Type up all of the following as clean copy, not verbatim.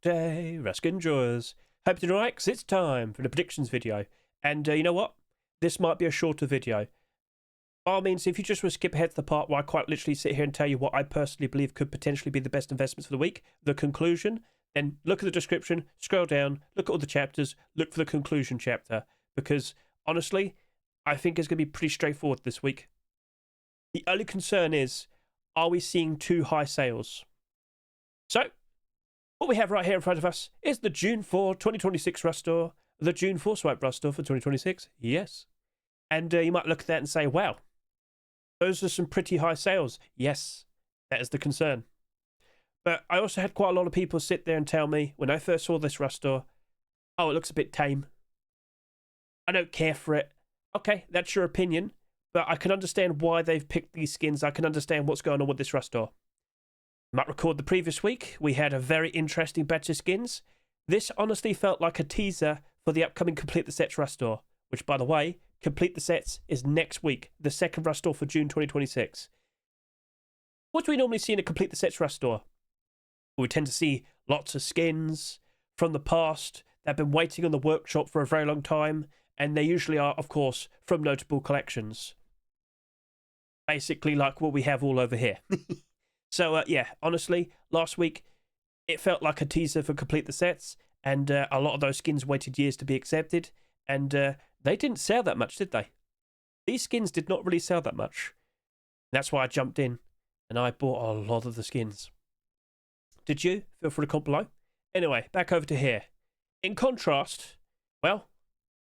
day, Rusk enjoys. Hope you're alright, 'cause it's time for the predictions video. And you know what? This might be a shorter video. By all means, if you just want to skip ahead to the part where I quite literally sit here and tell you what I personally believe could potentially be the best investments for the week, the conclusion, then look at the description, scroll down, look at all the chapters, look for the conclusion chapter. Because, honestly, I think it's going to be pretty straightforward this week. The only concern is, are we seeing too high sales? So, what we have right here in front of us is the June 4, 2026 Rust Store, the June 4 Swipe Rust Store for 2026. Yes. And you might look at that and say, wow, those are some pretty high sales. Yes, that is the concern. But I also had quite a lot of people sit there and tell me, when I first saw this Rust Store, oh, it looks a bit tame. I don't care for it. Okay, that's your opinion. But I can understand why they've picked these skins. I can understand what's going on with this Rust Store. You might record the previous week, we had a very interesting batch of skins. This honestly felt like a teaser for the upcoming Complete the Sets Rust Store, which, by the way, Complete the Sets is next week, the second Rust Store for June 2026. What do we normally see in a Complete the Sets Rust Store? We tend to see lots of skins from the past that have been waiting on the workshop for a very long time, and they usually are, of course, from notable collections. Basically like what we have all over here. So, yeah, honestly, last week, it felt like a teaser for Complete the Sets, and a lot of those skins waited years to be accepted, and they didn't sell that much, did they? These skins did not really sell that much. That's why I jumped in, and I bought a lot of the skins. Did you? Feel free to comment below. Anyway, back over to here. In contrast, well,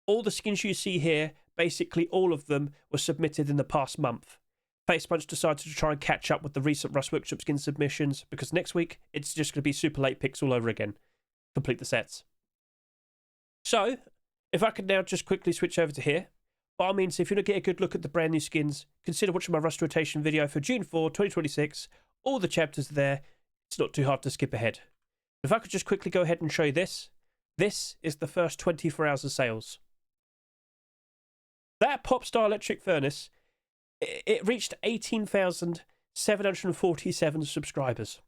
all the skins you see here, basically all of them were submitted in the past month. Facepunch decided to try and catch up with the recent Rust Workshop skin submissions, because next week it's just going to be super late picks all over again. Complete the sets. So, if I could now just quickly switch over to here, by all means, if you want to get a good look at the brand new skins, consider watching my Rust rotation video for June 4, 2026. All the chapters are there. It's not too hard to skip ahead. If I could just quickly go ahead and show you this. This is the first 24 hours of sales. That Popstar electric furnace, it reached 18,747 subscribers.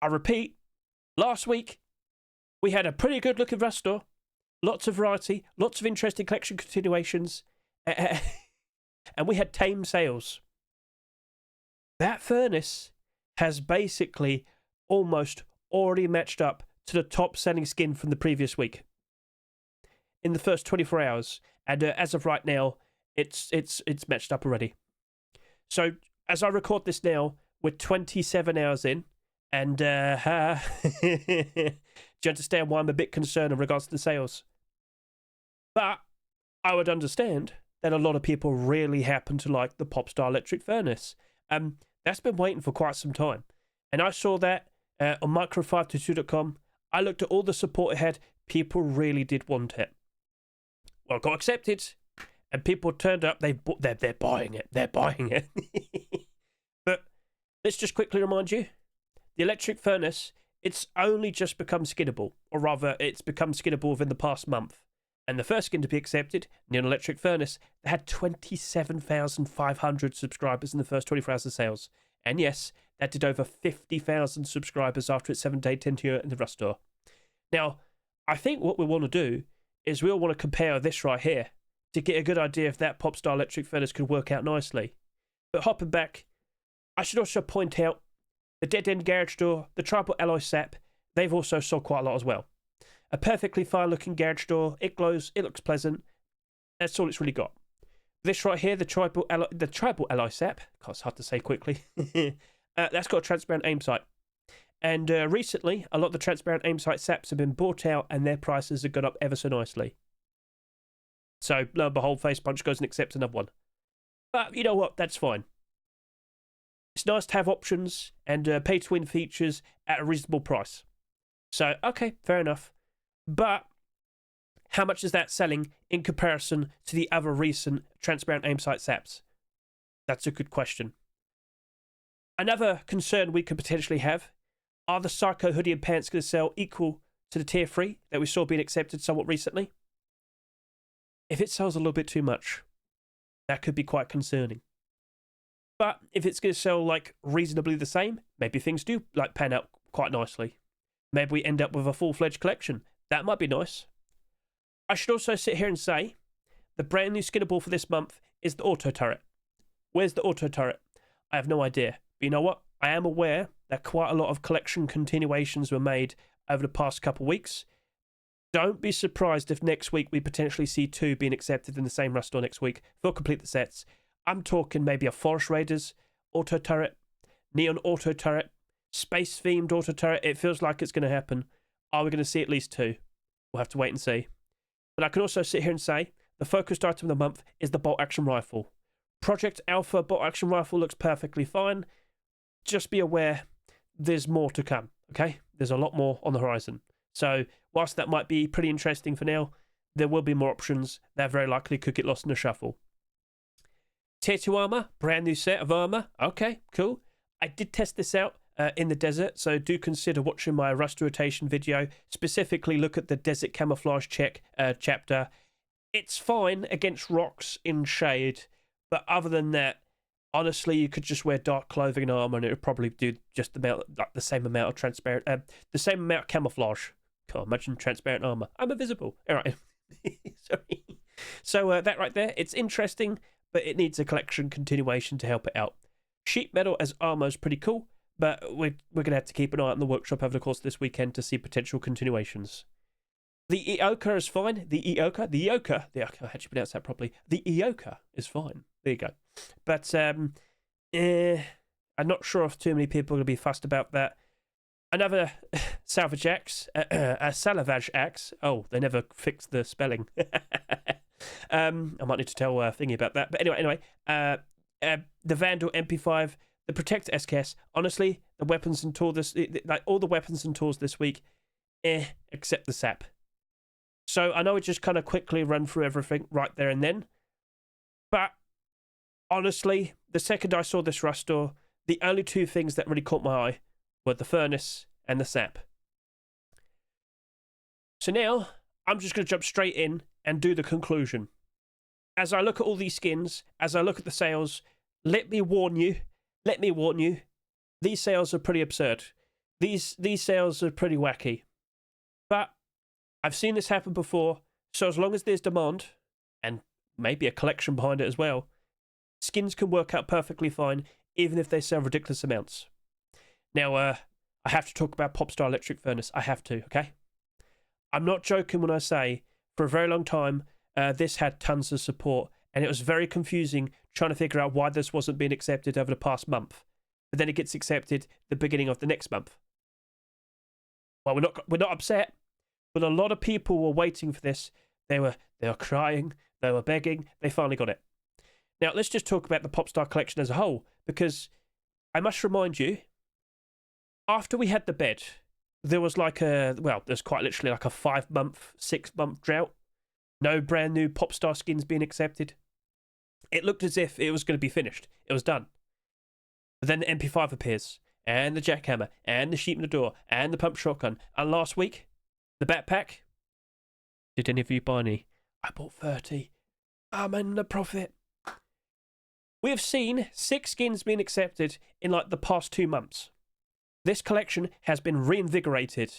I repeat, last week we had a pretty good looking Rust Store, lots of variety, lots of interesting collection continuations, and we had Tame sales. That furnace has basically almost already matched up to the top selling skin from the previous week in the first 24 hours, and as of right now, it's matched up already. So as I record this now, we're 27 hours in, and do you understand why I'm a bit concerned in regards to the sales? But I would understand that a lot of people really happen to like the Popstar electric furnace. That's been waiting for quite some time, and I saw that on micro522.com. I looked at all the support it had. People really did want it. Well, it got accepted, and people turned up. They're buying it. They're buying it. But let's just quickly remind you, the electric furnace, it's only just become skinnable, or rather, it's become skinnable within the past month. And the first skin to be accepted, Neon Electric Furnace, they had 27,500 subscribers in the first 24 hours of sales. And yes, that did over 50,000 subscribers after its 7-day tenure in the Rust Store. Now, I think what we want to do is we'll want to compare this right here to get a good idea if that Popstar electric furnace could work out nicely. But hopping back, I should also point out the Dead End Garage Door, the Tribal Alloy SAP, they've also sold quite a lot as well. A perfectly fine looking garage door, it glows, it looks pleasant. That's all it's really got. This right here, the Tribal Alloy SAP, it's hard to say quickly, that's got a transparent Aimsight. And recently, a lot of the transparent Aimsight SAPs have been bought out and their prices have gone up ever so nicely. So, lo and behold, Facepunch goes and accepts another one. But you know what? That's fine. It's nice to have options and pay-to-win features at a reasonable price. So, okay, fair enough. But how much is that selling in comparison to the other recent transparent Aimsight SAPs? That's a good question. Another concern we could potentially have, are the Psycho hoodie and pants going to sell equal to the tier 3 that we saw being accepted somewhat recently? If it sells a little bit too much, that could be quite concerning. But if it's going to sell like reasonably the same, maybe things do like pan out quite nicely. Maybe we end up with a full-fledged collection. That might be nice. I should also sit here and say the brand new Skinnable for this month is the auto turret. Where's the auto turret? I have no idea. But you know what? I am aware that quite a lot of collection continuations were made over the past couple of weeks. Don't be surprised if next week we potentially see 2 being accepted in the same rust store next week for complete the sets. I'm talking maybe a Forest Raiders auto turret, Neon auto turret, space themed auto turret. It feels like it's going to happen. Are we going to see at least 2? We'll have to wait and see. But I can also sit here and say the focused item of the month is the bolt action rifle. Project Alpha bolt action rifle looks perfectly fine. Just be aware there's more to come, okay? There's a lot more on the horizon. So whilst that might be pretty interesting for now, there will be more options that very likely could get lost in the shuffle. Tier 2 armor, brand new set of armor. Okay, cool. I did test this out in the desert, so do consider watching my rust rotation video. Specifically look at the desert camouflage chapter. It's fine against rocks in shade, but other than that, honestly, you could just wear dark clothing and armor, and it would probably do just the same amount of transparent, the same amount of camouflage. Can't imagine transparent armor. I'm invisible. All right. Sorry. So that right there, it's interesting, but it needs a collection continuation to help it out. Sheet metal as armor is pretty cool, but we're going to have to keep an eye out in the workshop over the course of this weekend to see potential continuations. The Eoka is fine. The Eoka, I had to pronounce that properly. The Eoka is fine. There you go. But I'm not sure if too many people are going to be fussed about that. Another salvage axe, a salvage axe. Oh, they never fixed the spelling. I might need to tell Thingy about that. But anyway, the Vandal MP5, the Protect SKS. Honestly, the weapons and tools like all the weapons and tools this week, except the SAP. So I know we just kind of quickly run through everything right there and then, but honestly, the second I saw this rust store, the only 2 things that really caught my eye were the furnace and the SAP. So now I'm just going to jump straight in and do the conclusion. As I look at all these skins, as I look at the sales, let me warn you, these sales are pretty absurd. These sales are pretty wacky. But I've seen this happen before, so as long as there's demand, and maybe a collection behind it as well, skins can work out perfectly fine, even if they sell ridiculous amounts. Now, I have to talk about Popstar Electric Furnace. I have to, okay? I'm not joking when I say, for a very long time, this had tons of support, and it was very confusing trying to figure out why this wasn't being accepted over the past month. But then it gets accepted the beginning of the next month. Well, we're not upset, but a lot of people were waiting for this. They were crying, they were begging, they finally got it. Now, let's just talk about the Popstar collection as a whole, because I must remind you, after we had the bed, there was there's quite literally like a 5-month, 6-month drought. No brand new Popstar skins being accepted. It looked as if it was going to be finished. It was done. But then the MP5 appears, and the jackhammer, and the sheep in the door, and the pump shotgun. And last week, the backpack. Did any of you buy any? I bought 30. I'm in the profit. We have seen 6 skins being accepted in like the past 2 months. This collection has been reinvigorated.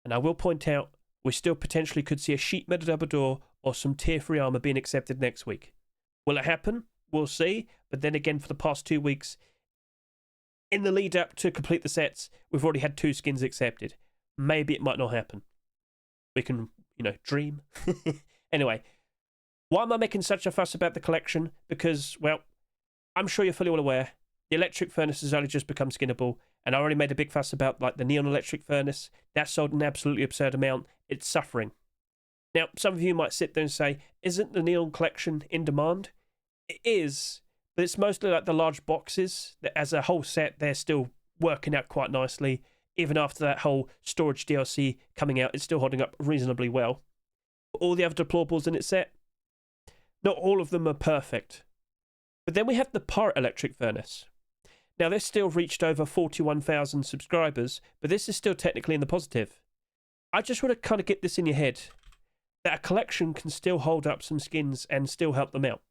And I will point out, we still potentially could see a sheet metal double door or some tier 3 armor being accepted next week. Will it happen? We'll see. But then again, for the past 2 weeks, in the lead up to complete the sets, we've already had 2 skins accepted. Maybe it might not happen. We can, dream. Anyway, why am I making such a fuss about the collection? Because, well, I'm sure you're fully well aware, the electric furnace has only just become skinnable, and I already made a big fuss about like the neon electric furnace. That sold an absolutely absurd amount. It's suffering. Now, some of you might sit there and say, isn't the neon collection in demand? It is, but it's mostly like the large boxes that as a whole set, they're still working out quite nicely. Even after that whole storage DLC coming out, it's still holding up reasonably well. All the other deplorables in its set, not all of them are perfect. But then we have the Pirate Electric Furnace. Now, this still reached over 41,000 subscribers, but this is still technically in the positive. I just want to kind of get this in your head, that a collection can still hold up some skins and still help them out.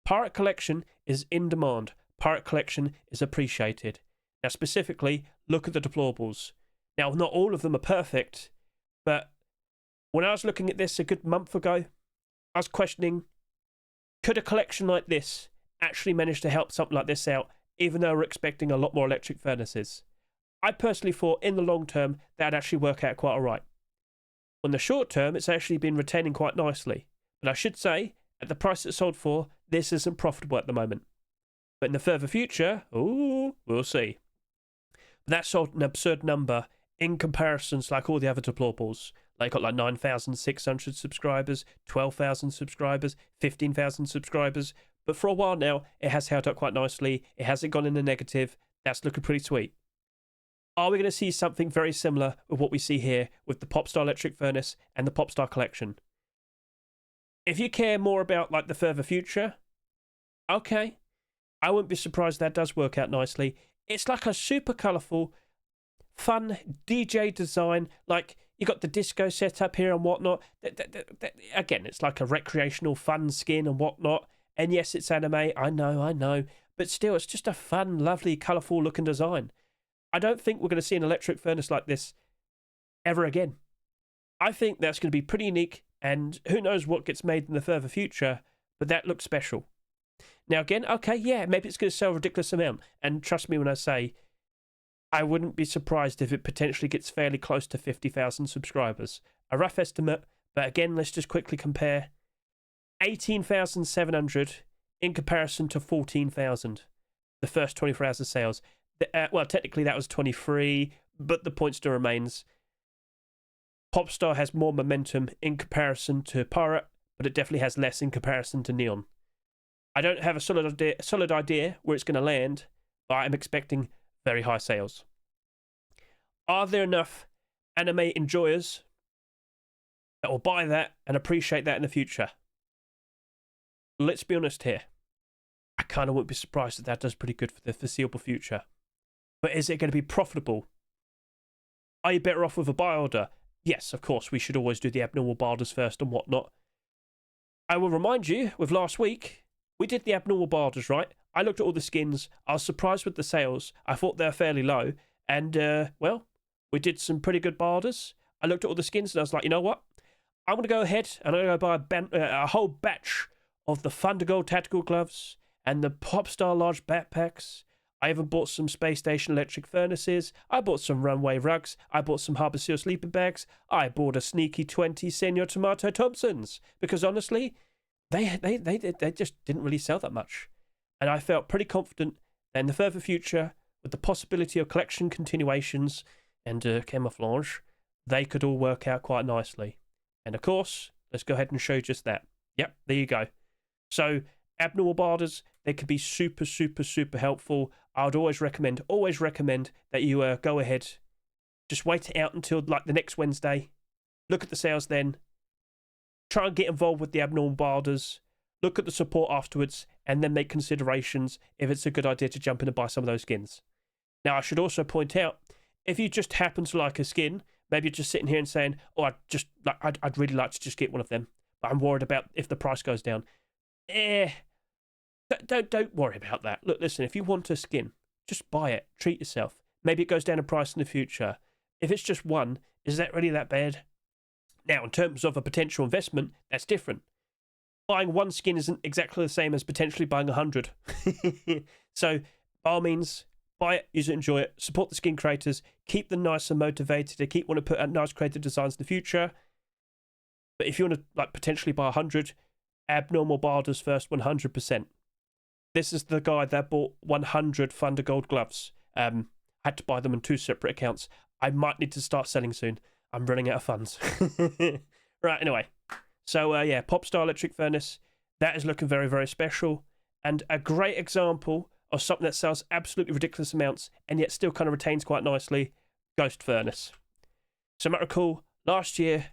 Pirate Collection is in demand. Pirate Collection is appreciated. Now, specifically, look at the deplorables. Now, not all of them are perfect, but when I was looking at this a good month ago, I was questioning, could a collection like this actually manage to help something like this out, even though we're expecting a lot more electric furnaces? I personally thought in the long term that'd actually work out quite all right. On the short term, it's actually been retaining quite nicely. But I should say, at the price it's sold for, this isn't profitable at the moment. But in the further future, ooh, we'll see. But that sold an absurd number in comparison to like all the other deplorables. They got like 9,600 subscribers, 12,000 subscribers, 15,000 subscribers. But for a while now, it has held up quite nicely. It hasn't gone in the negative. That's looking pretty sweet. Are we going to see something very similar with what we see here with the Popstar Electric Furnace and the Popstar Collection? If you care more about like the further future, okay, I wouldn't be surprised that does work out nicely. It's like a super colourful, fun DJ design. Like you got the disco set up here and whatnot. Again, it's like a recreational fun skin and whatnot. And yes, it's anime. I know. But still, it's just a fun, lovely, colourful looking design. I don't think we're going to see an electric furnace like this ever again. I think that's going to be pretty unique, and who knows what gets made in the further future, but that looks special. Now again, okay, yeah, maybe it's going to sell a ridiculous amount, and trust me when I say, I wouldn't be surprised if it potentially gets fairly close to 50,000 subscribers. A rough estimate, but again, let's just quickly compare. 18,700 in comparison to 14,000, the first 24 hours of sales. Well, technically that was 23, but the point still remains. Popstar has more momentum in comparison to Pirate, but it definitely has less in comparison to Neon. I don't have a solid idea where it's going to land, but I'm expecting very high sales. Are there enough anime enjoyers that will buy that and appreciate that in the future? Let's be honest here. I kind of wouldn't be surprised if that does pretty good for the foreseeable future. But is it going to be profitable? Are you better off with a buy order? Yes, of course, we should always do the abnormal buy orders first and whatnot. I will remind you, with last week, we did the abnormal buy orders, right? I looked at all the skins. I was surprised with the sales. I thought they were fairly low. And, well, we did some pretty good buy orders. I looked at all the skins and I was like, you know what? I'm going to go ahead and I'm going to buy a whole batch of the Thundergold tactical gloves and the Popstar large backpacks. I even bought some Space Station electric furnaces. I bought some runway rugs. I bought some Harbour Seal sleeping bags. I bought a sneaky 20 Senor Tomato Thompsons. Because honestly, they just didn't really sell that much. And I felt pretty confident that in the further future, with the possibility of collection continuations and camouflage, they could all work out quite nicely. And of course, let's go ahead and show just that. Yep, there you go. So, abnormal borders, they could be super, super, super helpful. I would always recommend that you go ahead, just wait it out until like the next Wednesday, look at the sales then, try and get involved with the abnormal borders, look at the support afterwards, and then make considerations if it's a good idea to jump in and buy some of those skins. Now, I should also point out, if you just happen to like a skin, maybe you're just sitting here and saying, oh, I'd really like to just get one of them, but I'm worried about if the price goes down. Don't worry about that. Look, listen, if you want a skin, just buy it. Treat yourself. Maybe it goes down in price in the future. If it's just one, is that really that bad? Now, in terms of a potential investment, that's different. Buying one skin isn't exactly the same as potentially buying 100. So, by all means, buy it, use it, enjoy it, support the skin creators, keep them nice and motivated, to keep wanting to put out nice creative designs in the future. But if you want to potentially buy 100, abnormal barders first, 100%. This is the guy that bought 100 Thundergold gloves. Had to buy them on 2 separate accounts. I might need to start selling soon. I'm running out of funds. Right, anyway. So, yeah, Popstar Electric Furnace. That is looking very, very special. And a great example of something that sells absolutely ridiculous amounts and yet still kind of retains quite nicely. Ghost Furnace. So, you might recall, last year,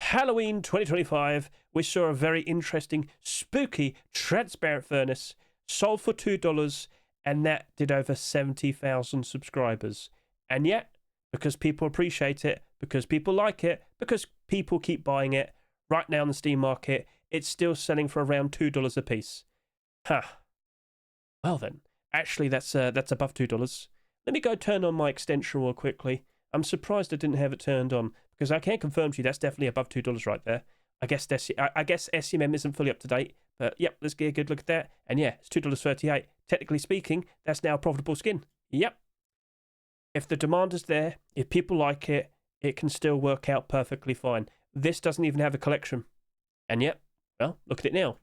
Halloween 2025, we saw a very interesting, spooky, transparent furnace sold for $2, and that did over 70,000 subscribers. And yet, because people appreciate it, because people like it, because people keep buying it, right now in the Steam market, it's still selling for around $2 a piece. Huh. Well then, actually that's above $2. Let me go turn on my extension real quickly. I'm surprised I didn't have it turned on, because I can confirm to you that's definitely above $2 right there. I guess SCMM isn't fully up to date, but yep, let's get a good look at that. And yeah, it's $2.38. Technically speaking, that's now a profitable skin. Yep. If the demand is there, if people like it, it can still work out perfectly fine. This doesn't even have a collection. And yet, well, look at it now.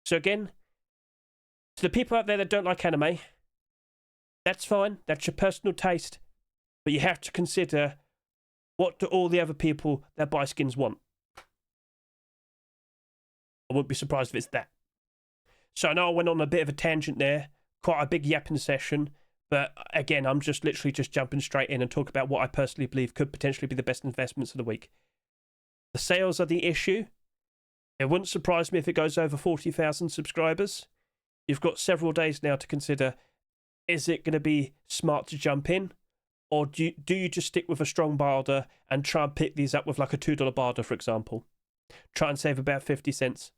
So again, to the people out there that don't like anime, that's fine. That's your personal taste. But you have to consider, what do all the other people that buy skins want? I wouldn't be surprised if it's that. So I know I went on a bit of a tangent there, quite a big yapping session, but again, I'm just literally just jumping straight in and talk about what I personally believe could potentially be the best investments of the week. The sales are the issue. It wouldn't surprise me if it goes over 40,000 subscribers. You've got several days now to consider, is it going to be smart to jump in? Or do you just stick with a strong barter and try and pick these up with like a $2 barter, for example? Try and save about 50 cents.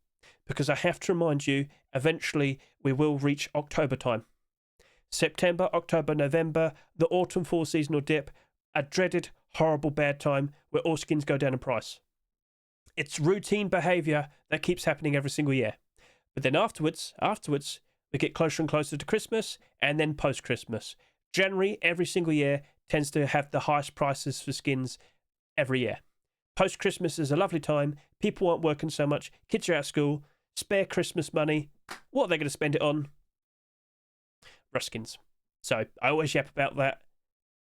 Because I have to remind you, eventually we will reach October time. September, October, November, the autumn-fall seasonal dip, a dreaded, horrible, bad time where all skins go down in price. It's routine behaviour that keeps happening every single year. But then afterwards, we get closer and closer to Christmas, and then post-Christmas. January, every single year, tends to have the highest prices for skins every year. Post-Christmas is a lovely time. People aren't working so much. Kids are out of school. Spare Christmas money. What are they going to spend it on? Rush skins. So I always yap about that.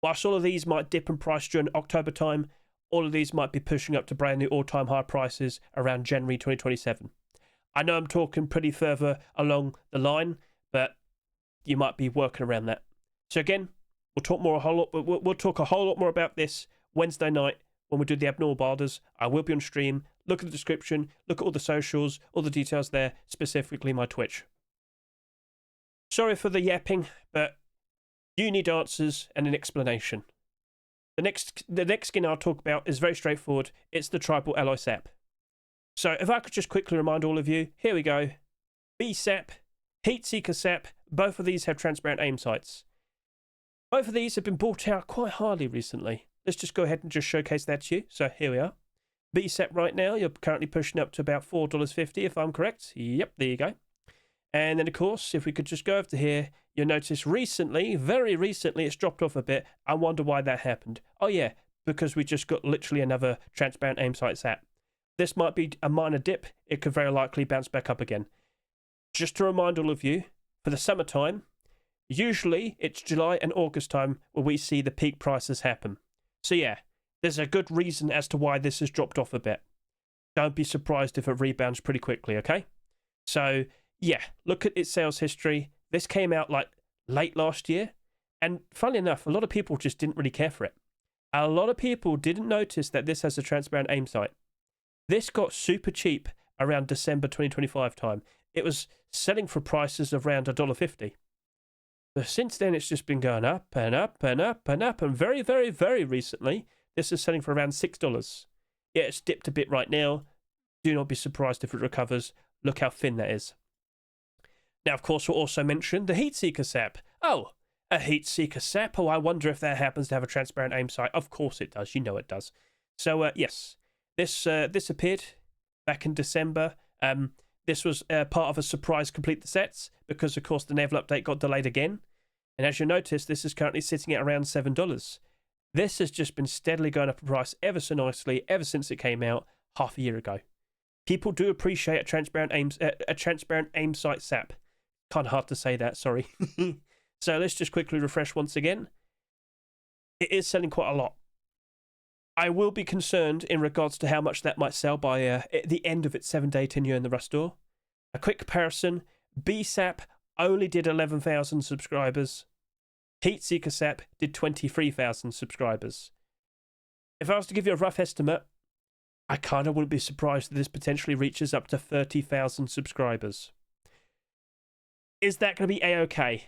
Whilst all of these might dip in price during October time, all of these might be pushing up to brand new all-time high prices around January 2027. I know I'm talking pretty further along the line, but you might be working around that. So again, we'll talk a whole lot more about this Wednesday night when we do the abnormal barters. I will be on stream. Look at the description. Look at all the socials, all the details there, specifically my Twitch. Sorry for the yapping, but you need answers and an explanation. The next skin I'll talk about is very straightforward. It's the Tribal Alloy SAP. So if I could just quickly remind all of you, here we go. B-SAP, Heatseeker SAP, both of these have transparent aim sights. Both of these have been bought out quite highly recently. Let's just go ahead and just showcase that to you. So here we are. B-SAP right now, you're currently pushing up to about $4.50 if I'm correct. Yep, there you go. And then, of course, if we could just go over to here, you'll notice recently, very recently, it's dropped off a bit. I wonder why that happened. Oh, yeah, because we just got literally another transparent Aimsight SAP. This might be a minor dip. It could very likely bounce back up again. Just to remind all of you, for the summertime, usually it's July and August time where we see the peak prices happen. So, yeah, there's a good reason as to why this has dropped off a bit. Don't be surprised if it rebounds pretty quickly, okay? So, yeah, look at its sales history. This came out like late last year. And funnily enough, a lot of people just didn't really care for it. A lot of people didn't notice that this has a transparent aim sight. This got super cheap around December 2025 time. It was selling for prices of around $1.50. But since then, it's just been going up and up and up and up. And very, very, very recently, this is selling for around $6. Yeah, it's dipped a bit right now. Do not be surprised if it recovers. Look how thin that is. Now, of course, we'll also mention the Heatseeker SAP. Oh, a Heatseeker SAP. Oh, I wonder if that happens to have a transparent aim sight. Of course it does. You know it does. So, yes, this appeared back in December. This was part of a surprise complete the sets because, of course, the naval update got delayed again. And as you notice, this is currently sitting at around $7. This has just been steadily going up in price ever so nicely ever since it came out half a year ago. People do appreciate a transparent aim sight SAP. Kind of hard to say that, sorry. So let's just quickly refresh once again. It is selling quite a lot. I will be concerned in regards to how much that might sell by at the end of its 7-day tenure in the Rust store. A quick comparison, B-SAP only did 11,000 subscribers. Heatseeker SAP did 23,000 subscribers. If I was to give you a rough estimate, I kind of wouldn't be surprised that this potentially reaches up to 30,000 subscribers. Is that going to be A-okay?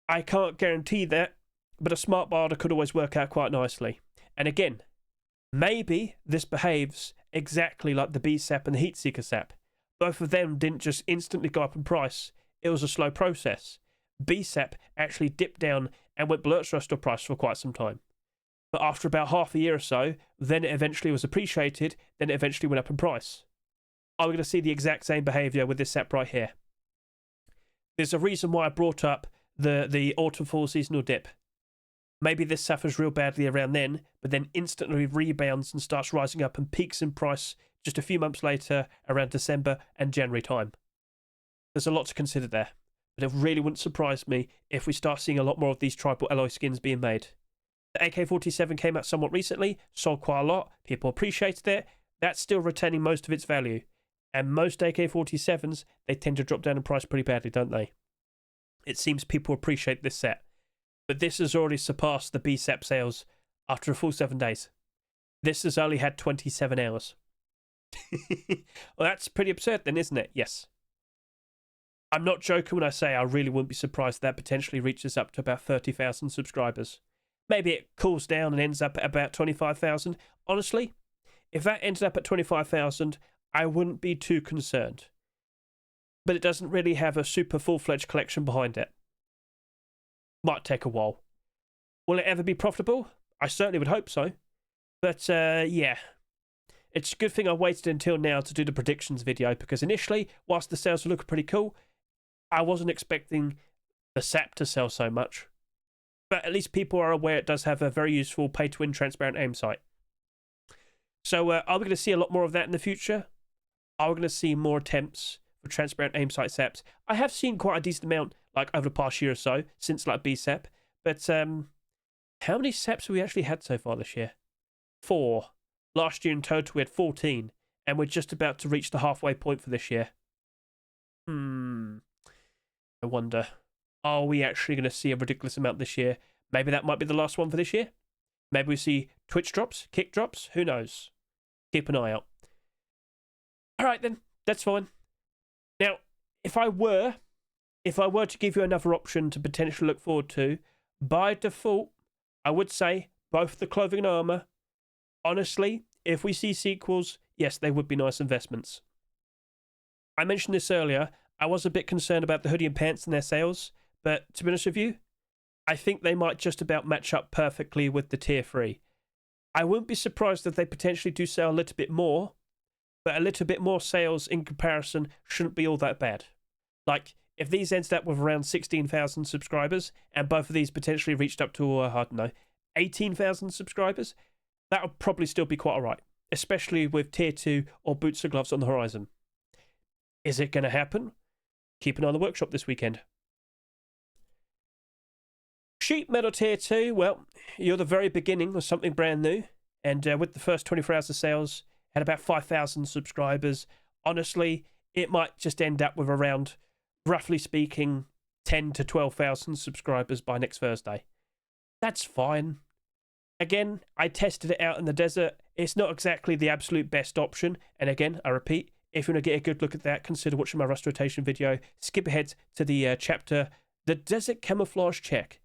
I can't guarantee that, but a smart barter could always work out quite nicely. And again, maybe this behaves exactly like the B-SAP and the Heatseeker SAP. Both of them didn't just instantly go up in price. It was a slow process. B-SAP actually dipped down and went below its restore price for quite some time. But after about half a year or so, then it eventually was appreciated, then it eventually went up in price. Are we going to see the exact same behaviour with this SAP right here? There's a reason why I brought up the autumn-fall seasonal dip. Maybe this suffers real badly around then, but then instantly rebounds and starts rising up and peaks in price just a few months later around December and January time. There's a lot to consider there, but it really wouldn't surprise me if we start seeing a lot more of these tribal alloy skins being made. The AK-47 came out somewhat recently, sold quite a lot, people appreciated it, that's still retaining most of its value. And most AK-47s, they tend to drop down in price pretty badly, don't they? It seems people appreciate this set. But this has already surpassed the BSAP sales after a full 7 days. This has only had 27 hours. Well, that's pretty absurd then, isn't it? Yes. I'm not joking when I say I really wouldn't be surprised that potentially reaches up to about 30,000 subscribers. Maybe it cools down and ends up at about 25,000. Honestly, if that ended up at 25,000, I wouldn't be too concerned. But it doesn't really have a super full-fledged collection behind it. Might take a while. Will it ever be profitable? I certainly would hope so. But, yeah. It's a good thing I waited until now to do the predictions video, because initially, whilst the sales were looking pretty cool, I wasn't expecting the SAP to sell so much. But at least people are aware it does have a very useful pay-to-win transparent Aimsight. So, are we going to see a lot more of that in the future? Are we going to see more attempts for transparent Aimsight SAPs? I have seen quite a decent amount, like, over the past year or so, since, like, BSAP. But, how many SAPs have we actually had so far this year? 4. Last year in total we had 14, and we're just about to reach the halfway point for this year. I wonder, are we actually going to see a ridiculous amount this year? Maybe that might be the last one for this year. Maybe we see Twitch drops, kick drops, who knows? Keep an eye out. Alright then, that's fine. Now, if I were to give you another option to potentially look forward to, by default, I would say both the clothing and armour. Honestly, if we see sequels, yes, they would be nice investments. I mentioned this earlier, I was a bit concerned about the hoodie and pants and their sales, but to be honest with you, I think they might just about match up perfectly with the tier 3. I wouldn't be surprised if they potentially do sell a little bit more, but a little bit more sales in comparison shouldn't be all that bad. Like, if these ended up with around 16,000 subscribers, and both of these potentially reached up to, I don't know, 18,000 subscribers, that would probably still be quite alright, especially with tier 2 or boots and gloves on the horizon. Is it going to happen? Keep an eye on the workshop this weekend. Sheet metal tier 2, well, you're the very beginning of something brand new, and with the first 24 hours of sales, had about 5,000 subscribers. Honestly, it might just end up with around, roughly speaking, 10 to 12,000 subscribers by next Thursday. That's fine. Again, I tested it out in the desert. It's not exactly the absolute best option. And again, I repeat, if you want to get a good look at that, consider watching my rust rotation video. Skip ahead to the chapter, The Desert Camouflage Check.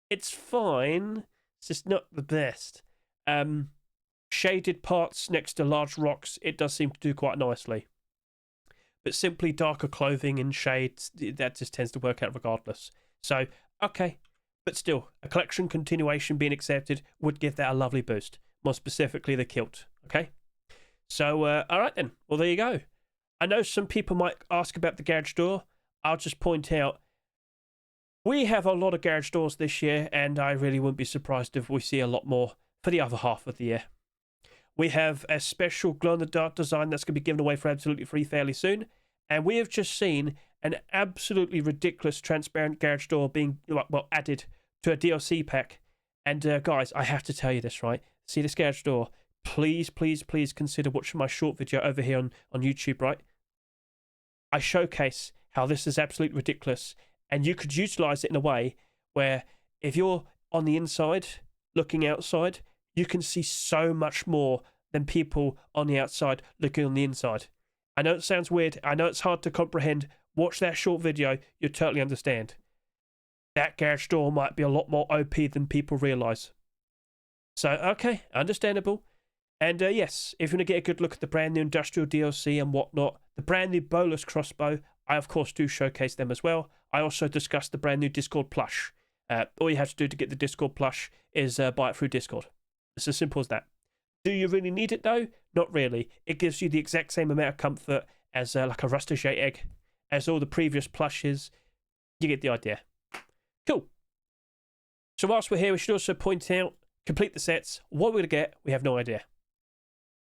It's fine. It's just not the best. Shaded parts next to large rocks, it does seem to do quite nicely. But simply darker clothing and shades, that just tends to work out regardless. So, okay. But still, a collection continuation being accepted would give that a lovely boost. More specifically, the kilt. Okay? So, alright then. Well, there you go. I know some people might ask about the garage door. I'll just point out, we have a lot of garage doors this year, and I really wouldn't be surprised if we see a lot more for the other half of the year. We have a special glow-in-the-dark design that's going to be given away for absolutely free fairly soon. And we have just seen an absolutely ridiculous transparent garage door being, well, added to a DLC pack. And guys, I have to tell you this, right? See this garage door? Please, please, please consider watching my short video over here on YouTube, right? I showcase how this is absolutely ridiculous. And you could utilize it in a way where if you're on the inside, looking outside, you can see so much more than people on the outside looking on the inside. I know it sounds weird. I know it's hard to comprehend. Watch that short video. You'll totally understand. That garage door might be a lot more OP than people realise. So, okay, understandable. And yes, if you want to get a good look at the brand new industrial DLC and whatnot, the brand new bolus crossbow, I of course do showcase them as well. I also discussed the brand new Discord plush. All you have to do to get the Discord plush is buy it through Discord. It's as simple as that. Do you really need it though? Not really. It gives you the exact same amount of comfort as like a rustichet egg, as all the previous plushes. You get the idea. Cool. So whilst we're here, we should also point out, complete the sets. What we're going to get, we have no idea.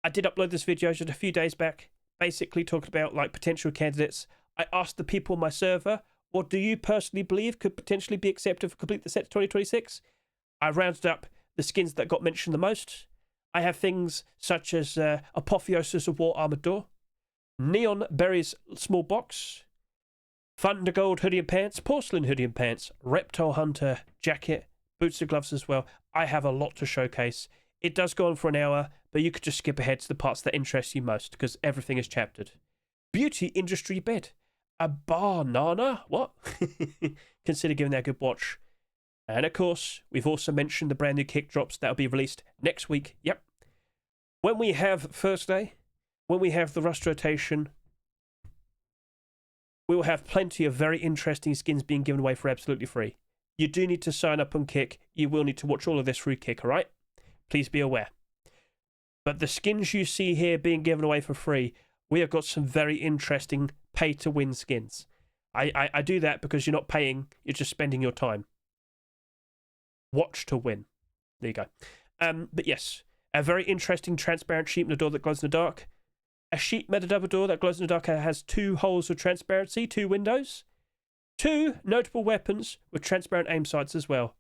I did upload this video just a few days back, basically talking about like potential candidates. I asked the people on my server, what do you personally believe could potentially be accepted for Complete the Sets 2026? I rounded up the skins that got mentioned the most. I have things such as Apotheosis of War Armored Door, Neon Berries Small Box, Thunder Gold Hoodie and Pants, Porcelain Hoodie and Pants, Reptile Hunter Jacket, Boots and Gloves as well. I have a lot to showcase. It does go on for an hour, but you could just skip ahead to the parts that interest you most, because everything is chaptered. Beauty Industry Bed. A banana? What? Consider giving that a good watch. And of course, we've also mentioned the brand new kick drops that will be released next week. Yep. When we have Thursday, when we have the Rust rotation, we will have plenty of very interesting skins being given away for absolutely free. You do need to sign up on Kick. You will need to watch all of this through Kick, alright? Please be aware. But the skins you see here being given away for free, we have got some very interesting pay-to-win skins. I do that because you're not paying, you're just spending your time. Watch to win. There you go. But yes, a very interesting transparent sheet metal door that glows in the dark. A sheet metal double door that glows in the dark has 2 holes of transparency, 2 windows. 2 notable weapons with transparent aim sights as well.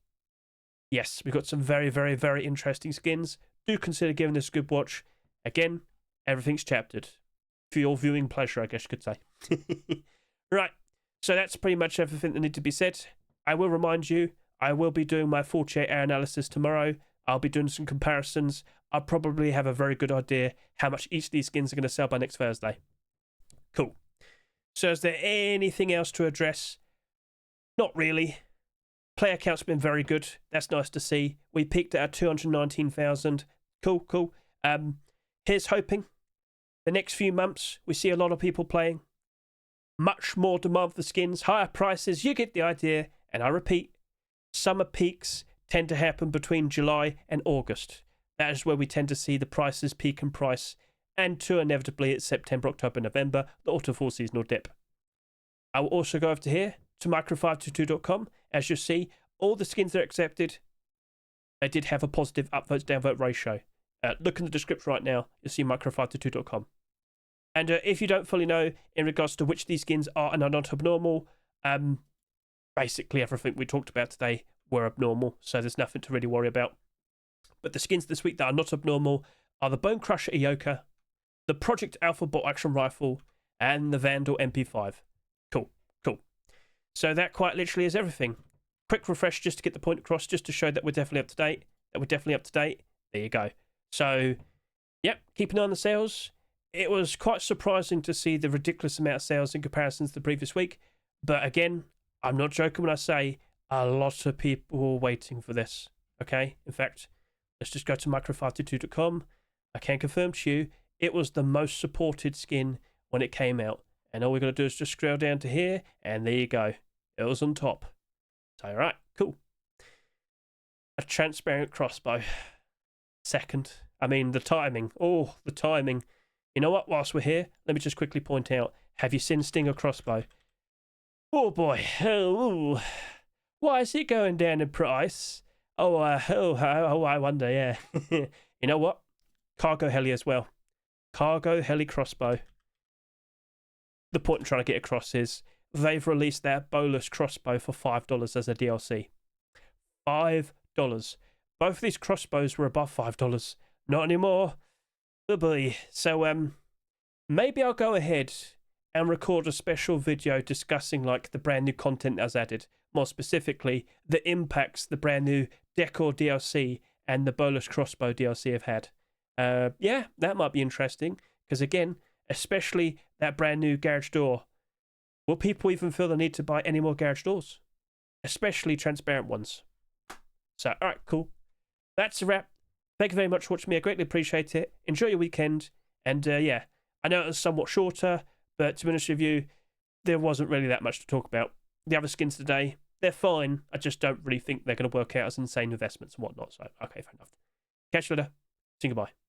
Yes, we've got some very, very, very interesting skins. Do consider giving this a good watch. Again, everything's chaptered. For your viewing pleasure, I guess you could say. Right, so that's pretty much everything that needs to be said. I will remind you, I will be doing my 48-hour analysis tomorrow. I'll be doing some comparisons. I'll probably have a very good idea how much each of these skins are going to sell by next Thursday. Cool. So is there anything else to address? Not really. Player count's been very good. That's nice to see. We peaked at 219,000. Cool, cool. Here's hoping. The next few months, we see a lot of people playing. Much more demand for skins, higher prices. You get the idea. And I repeat, summer peaks tend to happen between July and August. That is where we tend to see the prices peak in price. And to inevitably, it's September, October, November, the autumn fall seasonal dip. I will also go over to here, to micro522.com. As you see, all the skins that are accepted, they did have a positive upvote to downvote ratio. Look in the description right now, you'll see micro522.com. And if you don't fully know in regards to which these skins are and are not abnormal, basically everything we talked about today were abnormal, so there's nothing to really worry about. But the skins this week that are not abnormal are the Bone Crusher Eyoka, the Project Alpha Bolt Action Rifle, and the Vandal MP5. Cool, cool. So that quite literally is everything. Quick refresh just to get the point across, just to show that we're definitely up to date. There you go. So, yep, keep an eye on the sales. It was quite surprising to see the ridiculous amount of sales in comparison to the previous week. But again, I'm not joking when I say a lot of people were waiting for this. Okay? In fact, let's just go to micro522.com. I can confirm to you, it was the most supported skin when it came out. And all we're going to do is just scroll down to here, and there you go. It was on top. So, alright, cool. A transparent crossbow. Second. I mean, the timing. Oh, the timing. You know what? Whilst we're here, let me just quickly point out. Have you seen Stinger crossbow? Oh, boy. Oh, why is it going down in price? Oh, I wonder, yeah. You know what? Cargo heli as well. Cargo heli crossbow. The point I'm trying to get across is they've released their bolus crossbow for $5 as a DLC. $5. Both of these crossbows were above $5. Not anymore. Oh boy. So, maybe I'll go ahead and record a special video discussing, like, the brand new content that's added. More specifically, the impacts the brand new Decor DLC and the bolus crossbow DLC have had. Yeah, that might be interesting. Because again, especially that brand new garage door. Will people even feel the need to buy any more garage doors? Especially transparent ones. So, alright, cool. That's a wrap. Thank you very much for watching me. I greatly appreciate it. Enjoy your weekend. And yeah, I know it was somewhat shorter, but to be honest with you, there wasn't really that much to talk about. The other skins today, they're fine. I just don't really think they're going to work out as insane investments and whatnot. So, okay, fair enough. Catch you later. See you, goodbye.